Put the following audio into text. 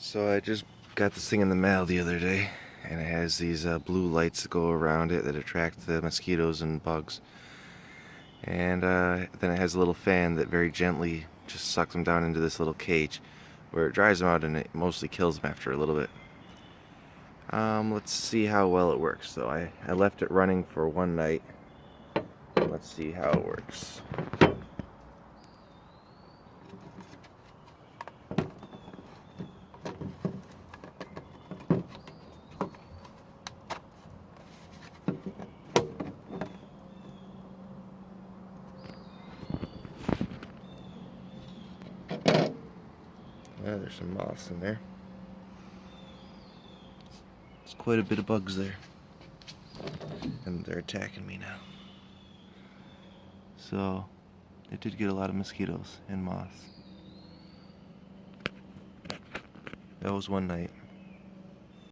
So I just got this thing in the mail the other day, and it has these blue lights that go around it that attract the mosquitoes and bugs. And then it has a little fan that very gently just sucks them down into this little cage where it dries them out and it mostly kills them after a little bit. Let's see how well it works. So I left it running for one night. Let's see how it works. There's some moths in there. There's quite a bit of bugs there. And they're attacking me now. So, it did get a lot of mosquitoes and moths. That was one night.